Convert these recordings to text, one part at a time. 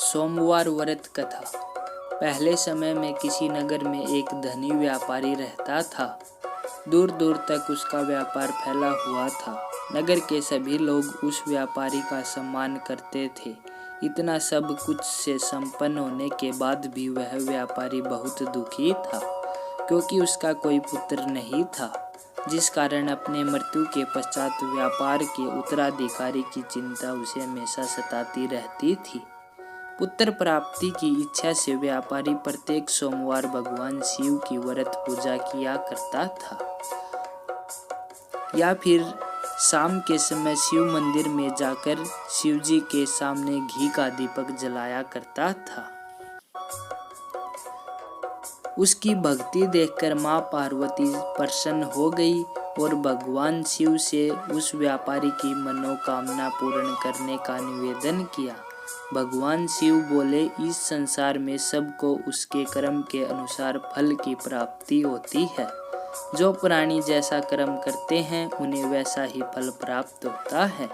सोमवार व्रत कथा। पहले समय में किसी नगर में एक धनी व्यापारी रहता था। दूर दूर तक उसका व्यापार फैला हुआ था। नगर के सभी लोग उस व्यापारी का सम्मान करते थे। इतना सब कुछ से संपन्न होने के बाद भी वह व्यापारी बहुत दुखी था, क्योंकि उसका कोई पुत्र नहीं था, जिस कारण अपने मृत्यु के पश्चात व्यापार के उत्तराधिकारी की चिंता उसे हमेशा सताती रहती थी। पुत्र प्राप्ति की इच्छा से व्यापारी प्रत्येक सोमवार भगवान शिव की व्रत पूजा किया करता था, या फिर शाम के समय शिव मंदिर में जाकर शिव जी के सामने घी का दीपक जलाया करता था। उसकी भक्ति देखकर मां पार्वती प्रसन्न हो गई और भगवान शिव से उस व्यापारी की मनोकामना पूर्ण करने का निवेदन किया। भगवान शिव बोले, इस संसार में सबको उसके कर्म के अनुसार फल की प्राप्ति होती है। जो प्राणी जैसा कर्म करते हैं उन्हें वैसा ही फल प्राप्त होता है।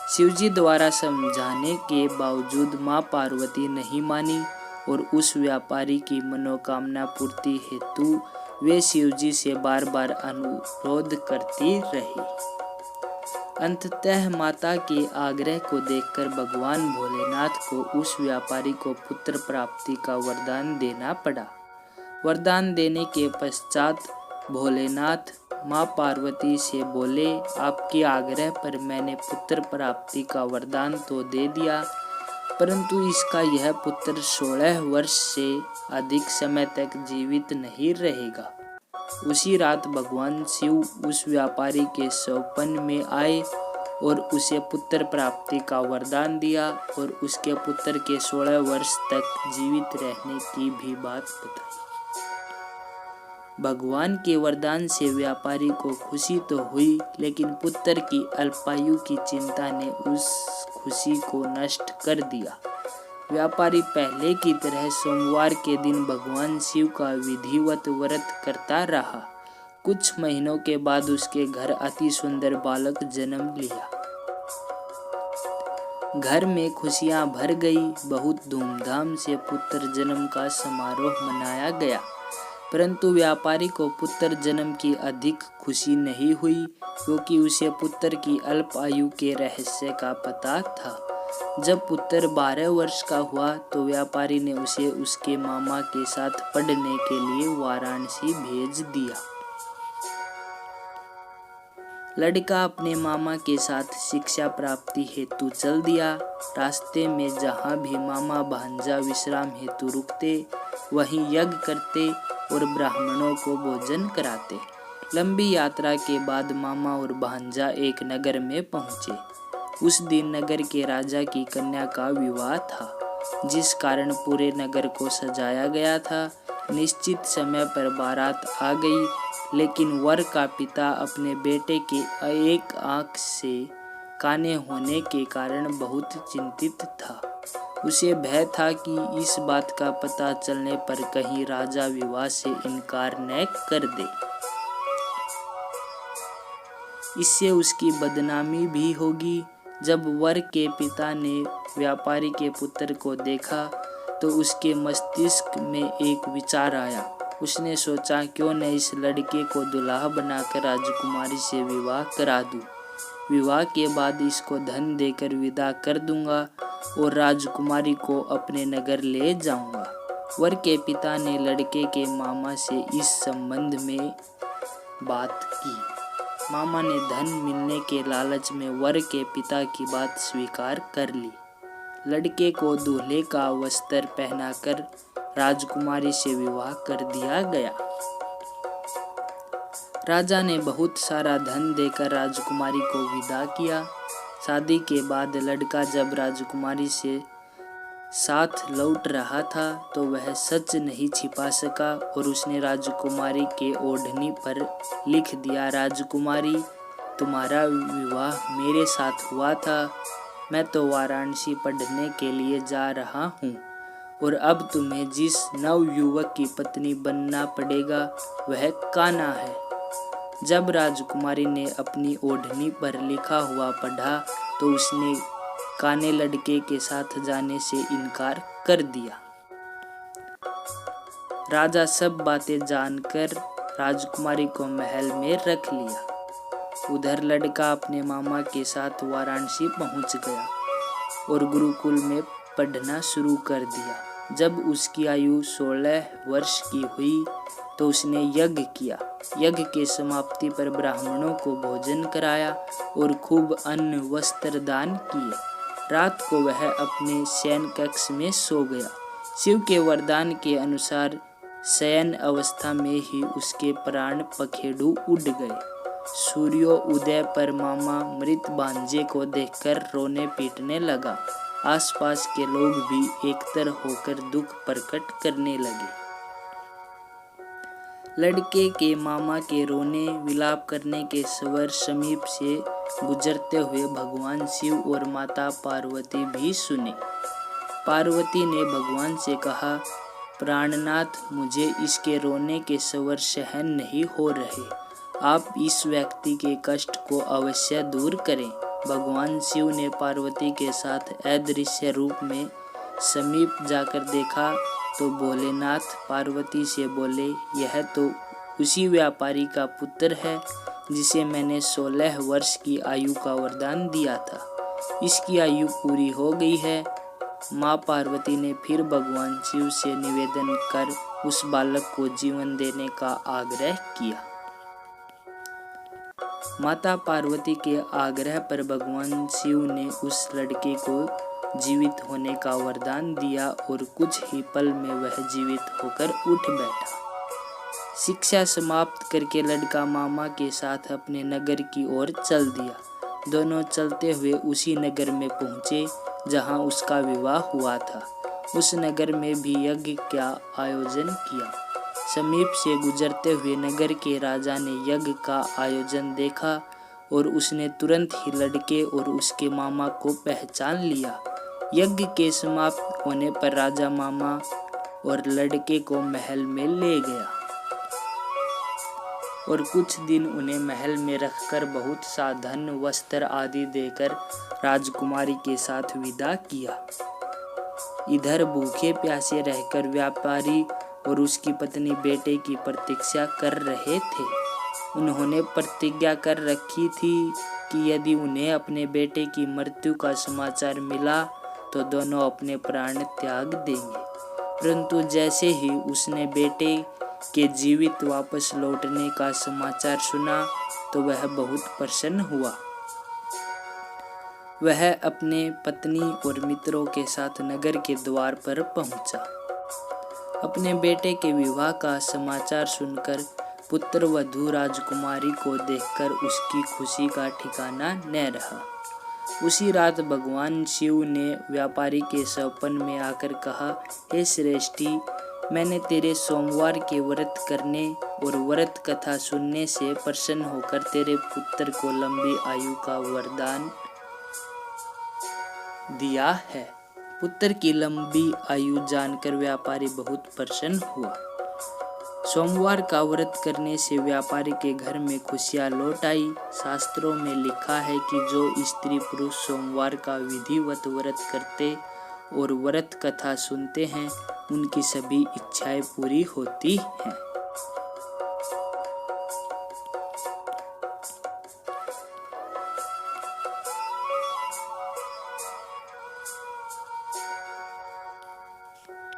शिवजी द्वारा समझाने के बावजूद मां पार्वती नहीं मानी और उस व्यापारी की मनोकामना पूर्ति हेतु वे शिवजी से बार बार अनुरोध करती रही। अंततः माता के आग्रह को देखकर भगवान भोलेनाथ को उस व्यापारी को पुत्र प्राप्ति का वरदान देना पड़ा। वरदान देने के पश्चात भोलेनाथ मां पार्वती से बोले, आपके आग्रह पर मैंने पुत्र प्राप्ति का वरदान तो दे दिया, परंतु इसका यह पुत्र 16 वर्ष से अधिक समय तक जीवित नहीं रहेगा। उसी रात भगवान शिव उस व्यापारी के स्वप्न में आए और उसे पुत्र प्राप्ति का वरदान दिया और उसके पुत्र के 16 वर्ष तक जीवित रहने की भी बात बताई। भगवान के वरदान से व्यापारी को खुशी तो हुई, लेकिन पुत्र की अल्पायु की चिंता ने उस खुशी को नष्ट कर दिया। व्यापारी पहले की तरह सोमवार के दिन भगवान शिव का विधिवत व्रत करता रहा। कुछ महीनों के बाद उसके घर अति सुंदर बालक जन्म लिया। घर में खुशियां भर गई। बहुत धूमधाम से पुत्र जन्म का समारोह मनाया गया, परंतु व्यापारी को पुत्र जन्म की अधिक खुशी नहीं हुई, क्योंकि उसे पुत्र की अल्प आयु के रहस्य का पता था। जब पुत्र 12 वर्ष का हुआ तो व्यापारी ने उसे उसके मामा के साथ पढ़ने के लिए वाराणसी भेज दिया। लड़का अपने मामा के साथ शिक्षा प्राप्ति हेतु चल दिया। रास्ते में जहाँ भी मामा भांजा विश्राम हेतु रुकते, वहीं यज्ञ करते और ब्राह्मणों को भोजन कराते। लंबी यात्रा के बाद मामा और भांजा एक नगर में पहुँचे। उस दिन नगर के राजा की कन्या का विवाह था, जिस कारण पूरे नगर को सजाया गया था। निश्चित समय पर बारात आ गई, लेकिन वर का पिता अपने बेटे के एक आंख से काने होने के कारण बहुत चिंतित था। उसे भय था कि इस बात का पता चलने पर कहीं राजा विवाह से इनकार न कर दे, इससे उसकी बदनामी भी होगी। जब वर के पिता ने व्यापारी के पुत्र को देखा तो उसके मस्तिष्क में एक विचार आया। उसने सोचा, क्यों न इस लड़के को दुल्हा बनाकर राजकुमारी से विवाह करा दूं। विवाह के बाद इसको धन देकर विदा कर दूंगा और राजकुमारी को अपने नगर ले जाऊंगा। वर के पिता ने लड़के के मामा से इस संबंध में बात की। मामा ने धन मिलने के लालच में वर के पिता की बात स्वीकार कर ली। लड़के को दूल्हे का वस्त्र पहनाकर राजकुमारी से विवाह कर दिया गया। राजा ने बहुत सारा धन देकर राजकुमारी को विदा किया। शादी के बाद लड़का जब राजकुमारी से साथ लौट रहा था तो वह सच नहीं छिपा सका और उसने राजकुमारी के ओढ़नी पर लिख दिया, राजकुमारी, तुम्हारा विवाह मेरे साथ हुआ था। मैं तो वाराणसी पढ़ने के लिए जा रहा हूँ और अब तुम्हें जिस नवयुवक की पत्नी बनना पड़ेगा वह कान्हा है। जब राजकुमारी ने अपनी ओढ़नी पर लिखा हुआ पढ़ा तो उसने काने लड़के के साथ जाने से इनकार कर दिया। राजा सब बातें जानकर राजकुमारी को महल में रख लिया। उधर लड़का अपने मामा के साथ वाराणसी पहुंच गया और गुरुकुल में पढ़ना शुरू कर दिया। जब उसकी आयु 16 वर्ष की हुई तो उसने यज्ञ किया। यज्ञ के समाप्ति पर ब्राह्मणों को भोजन कराया और खूब अन्न वस्त्र दान किए। रात को वह अपने शयन कक्ष में सो गया। शिव के वरदान के अनुसार शयन अवस्था में ही उसके प्राण पखेरु उड़ गए। सूर्योदय पर मामा मृत भांजे को देखकर रोने पीटने लगा। आसपास के लोग भी एकतर होकर दुख प्रकट करने लगे। लड़के के मामा के रोने विलाप करने के स्वर समीप से गुजरते हुए भगवान शिव और माता पार्वती भी सुने। पार्वती ने भगवान से कहा, प्राणनाथ, मुझे इसके रोने के स्वर सहन नहीं हो रहे। आप इस व्यक्ति के कष्ट को अवश्य दूर करें। भगवान शिव ने पार्वती के साथ अदृश्य रूप में समीप जाकर देखा तो भोलेनाथ पार्वती से बोले, यह तो उसी व्यापारी का पुत्र है जिसे मैंने 16 वर्ष की आयु का वरदान दिया था। इसकी आयु पूरी हो गई है। माँ पार्वती ने फिर भगवान शिव से निवेदन कर उस बालक को जीवन देने का आग्रह किया। माता पार्वती के आग्रह पर भगवान शिव ने उस लड़के को जीवित होने का वरदान दिया और कुछ ही पल में वह जीवित होकर उठ बैठा। शिक्षा समाप्त करके लड़का मामा के साथ अपने नगर की ओर चल दिया। दोनों चलते हुए उसी नगर में पहुंचे जहां उसका विवाह हुआ था। उस नगर में भी यज्ञ का आयोजन किया। समीप से गुजरते हुए नगर के राजा ने यज्ञ का आयोजन देखा और उसने तुरंत ही लड़के और उसके मामा को पहचान लिया। यज्ञ के समाप्त होने पर राजा मामा और लड़के को महल में ले गया और कुछ दिन उन्हें महल में रखकर बहुत सा धन वस्त्र आदि देकर राजकुमारी के साथ विदा किया। इधर भूखे प्यासे रहकर व्यापारी और उसकी पत्नी बेटे की प्रतीक्षा कर रहे थे। उन्होंने प्रतिज्ञा कर रखी थी कि यदि उन्हें अपने बेटे की मृत्यु का समाचार मिला तो दोनों अपने प्राण त्याग देंगे। परंतु जैसे ही उसने बेटे के जीवित वापस लौटने का समाचार सुना तो वह बहुत प्रसन्न हुआ। वह अपने पत्नी और मित्रों के साथ नगर के द्वार पर पहुंचा। अपने बेटे के विवाह का समाचार सुनकर पुत्र वधू राजकुमारी को देखकर उसकी खुशी का ठिकाना न रहा। उसी रात भगवान शिव ने व्यापारी के स्वप्न में आकर कहा, हे श्रेष्ठी, मैंने तेरे सोमवार के व्रत करने और व्रत कथा सुनने से प्रसन्न होकर तेरे पुत्र को लंबी आयु का वरदान दिया है। पुत्र की लंबी आयु जानकर व्यापारी बहुत प्रसन्न हुआ। सोमवार का व्रत करने से व्यापारी के घर में खुशियां लौट आई। शास्त्रों में लिखा है कि जो स्त्री पुरुष सोमवार का विधिवत व्रत करते और व्रत कथा सुनते हैं उनकी सभी इच्छाएं पूरी होती हैं।